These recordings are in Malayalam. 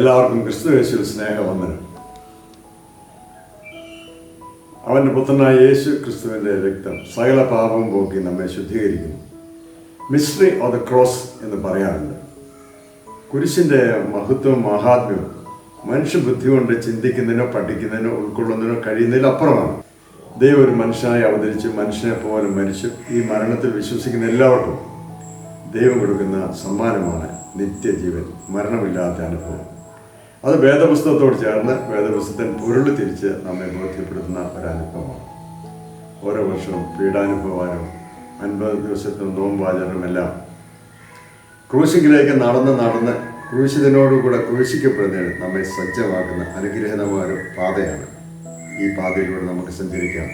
എല്ലാവർക്കും ക്രിസ്തുയേശുവിൽ സ്നേഹവന്ദനം. അവൻ്റെ പുത്രനായ യേശു ക്രിസ്തുവിൻ്റെ രക്തം സകല പാപവും പോക്കി നമ്മെ ശുദ്ധീകരിക്കുന്നു. മിസ്റ്ററി ഓഫ് ദ ക്രോസ് എന്ന് പറയാറുണ്ട്. കുരിശിൻ്റെ മഹത്വവും മഹാത്മ്യവും മനുഷ്യബുദ്ധി കൊണ്ട് ചിന്തിക്കുന്നതിനോ പഠിക്കുന്നതിനോ ഉൾക്കൊള്ളുന്നതിനോ കഴിയുന്നതിലപ്പുറമാണ്. ദൈവം ഒരു മനുഷ്യനായി അവതരിച്ച് മനുഷ്യനെ പോലെ മരിച്ചു. ഈ മരണത്തിൽ വിശ്വസിക്കുന്ന എല്ലാവർക്കും ദൈവം കൊടുക്കുന്ന സമ്മാനമാണ് നിത്യജീവൻ, മരണമില്ലാത്ത അനുഭവം. അത് വേദപുസ്തകത്തോട് ചേർന്ന് വേദപുസ്തകത്തിൻ പൊരുൾ തിരിച്ച് നമ്മെ ബോധ്യപ്പെടുത്തുന്ന ഒരനുഭവമാണ്. ഓരോ വർഷവും പീഡാനുഭവവും 50 ദിവസത്തെ നോമ്പാചരണമെല്ലാം ക്രൂശിലേക്ക് നടന്ന് ക്രൂശിതനോടുകൂടെ ക്രൂശിക്കപ്പെടുന്നതിന് നമ്മെ സജ്ജമാക്കുന്ന അനുഗ്രഹീതമായ ഒരു പാതയാണ്. ഈ പാതയിലൂടെ നമുക്ക് സഞ്ചരിക്കാം.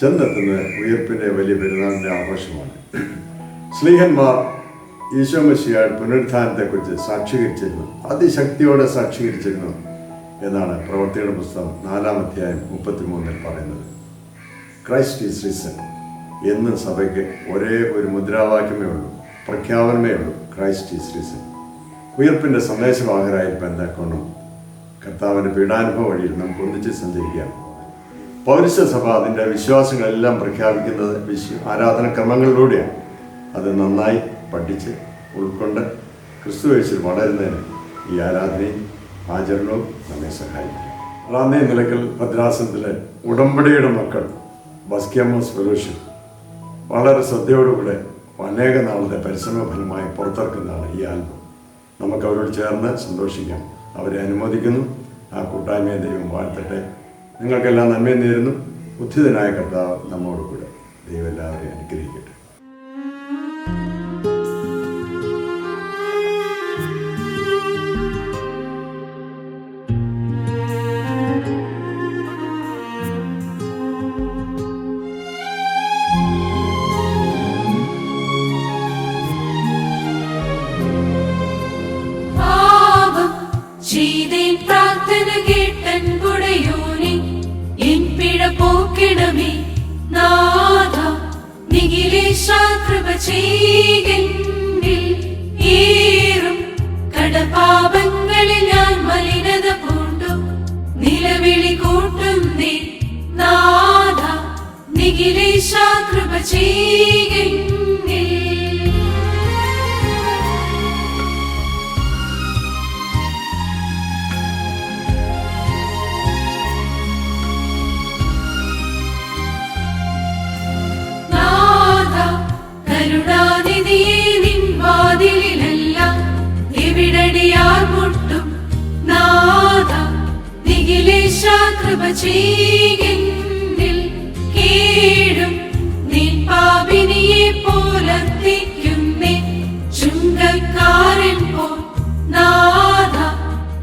ചെന്നെത്തുന്നത് ഉയർപ്പിൻ്റെ വലിയ പെരുന്നാളിൻ്റെ ആഘോഷമാണ്. ശ്ലീഹന്മാർ ഈശോ മിശിഹായുടെ പുനരുത്ഥാനത്തെക്കുറിച്ച് സാക്ഷീകരിച്ചിരുന്നു, അതിശക്തിയോടെ സാക്ഷീകരിച്ചിരുന്നു എന്നാണ് പ്രവർത്തികളുടെ പുസ്തകം 4-ാം അധ്യായം 33 പറയുന്നത്. ക്രൈസ്റ്റ് ഈസ് റിസൺ എന്ന് സഭയ്ക്ക് ഒരേ ഒരു മുദ്രാവാക്യമേ ഉള്ളൂ, പ്രഖ്യാപനമേ ഉള്ളൂ. Christ is risen. ഉയർപ്പിൻ്റെ സന്ദേശവാഹകരായിരിക്കാൻ തക്കവണ്ണം കർത്താവിൻ്റെ പീഡാനുഭവ വഴിയിൽ നമുക്ക് ഒന്നിച്ച് സഞ്ചരിക്കാം. പൗരസ്ത്യ സഭ അതിൻ്റെ വിശ്വാസങ്ങളെല്ലാം പ്രഖ്യാപിക്കുന്നത് ആരാധനക്രമങ്ങളിലൂടെയാണ്. അത് നന്നായി പഠിച്ച് ഉൾക്കൊണ്ട് ക്രിസ്തുയേശുവിൽ വളരുന്നതിന് ഈ ആരാധനയും ആചരണവും നമ്മെ സഹായിക്കും. റാന്നി നിലയ്ക്കൽ ഭദ്രാസനത്തിലെ ഉടമ്പടിയുടെ മക്കൾ ബസ്ക്യാമോസ് ഫെലോഷിപ്പ് വളരെ ശ്രദ്ധയോടുകൂടെ അനേക നാളത്തെ പരിശ്രമ ഫലമായി പുറത്തിറക്കുന്നതാണ് ഈ ആൽബം. നമുക്ക് അവരോട് ചേർന്ന് സന്തോഷിക്കാം. അവരെ അനുമോദിക്കുന്നു. ആ കൂട്ടായ്മയെ ദൈവം വാഴ്ത്തട്ടെ. നിങ്ങൾക്കെല്ലാം നന്മയും നേരുന്നു. ഉദ്ധിതനായ കർത്താവ് നമ്മോട് കൂടെ. ദൈവം എല്ലാവരെയും അനുഗ്രഹിക്കട്ടെ. പ്രാർത്ഥന കേട്ടൻ പുടയോനെ എൻ പിഴ പോക്കിടമേ നാഥ, നിഖിലേശാ കൃപ ചെയ്യെന്നിൽ. ഏറും കടപാപങ്ങളിൽ ഞാൻ മലിനത പൂണ്ടു നിലവിളി കൂട്ടുന്നേ നാഥ, നിഖിലേശാ കൃപ ചെയ്യെന്നിൽ. കൃപ ചെയ്യെന്നിൽ. കേടും നീൻ പാപിനിയെ പോലർത്തിക്കുന്നേ ചുങ്കക്കാരൻ പോ നാഥ,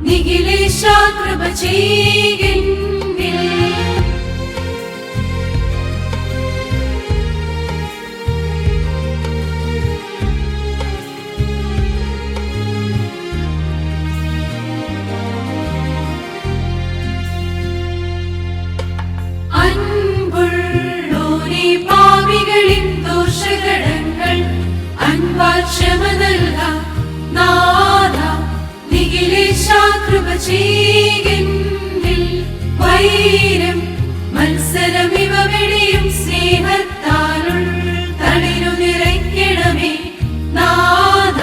നിഖിലേശാ കൃപ ചെയ്യെന്നിൽ. ക്ഷമ നൽകാം നാഥ, നിഖിലേശാ കൃപ ചെയ്യെന്നിൽ. വൈരം മത്സരം ഇവ വെടിയും സ്നേഹത്താലുൾ തളിരു നിറയ്ക്കണമേ നാഥ,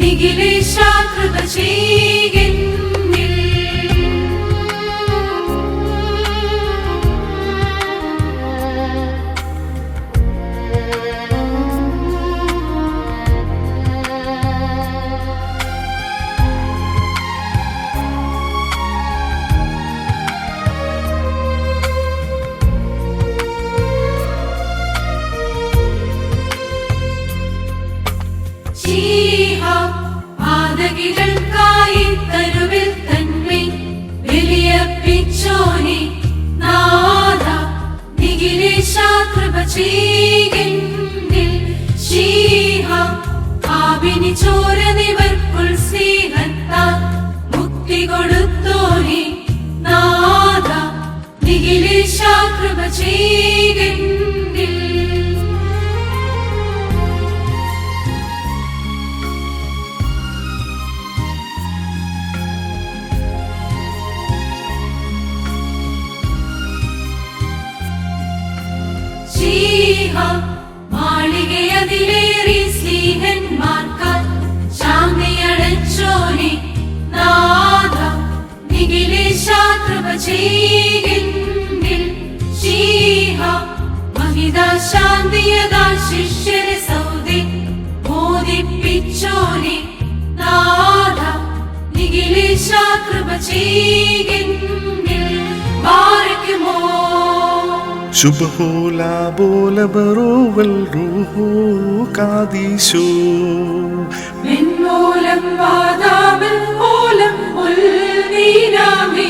നിഖിലേശാ കൃപ ചെയ്യെന്നിൽ. പാതകികൾക്കായി തരുവിൽ തന്മേ വിളിയപ്പിച്ചോനെ നാഥ, നിഖിലേശാ കൃപ ചെയ്യെന്നിൽ. ശീഹ പാപിനി ചോര നിവർക്കുൾ സ്നേഹത്താൽ മുക്തി കൊടുത്തോനെ നാഥ, നിഖിലേശാ കൃപ ചെയ്യെന്നിൽ. മാളികയതിലേറി സ്നേഹന്മാർക്കാൽ ശാന്തിയടച്ചോനെ നാഥ നിഖിലേശ കൃപ ചെയ്യെന്നിൽ ശ്രീഹ മഹിത ശാന്തിയതാ ശിഷ്യരെ സൗദി ബോധിപ്പിച്ചോനെ നാഥ നിഖിലേശ കൃപ ചെയ്യെന്നിൽ ബാരക്കുമോ ശുഭഹോലാ ബോലബറോവൽ റൂഹോ കാദീശോ മെൻമൂലം വാദാമൽ മൂലം ഉൽനീനാമേ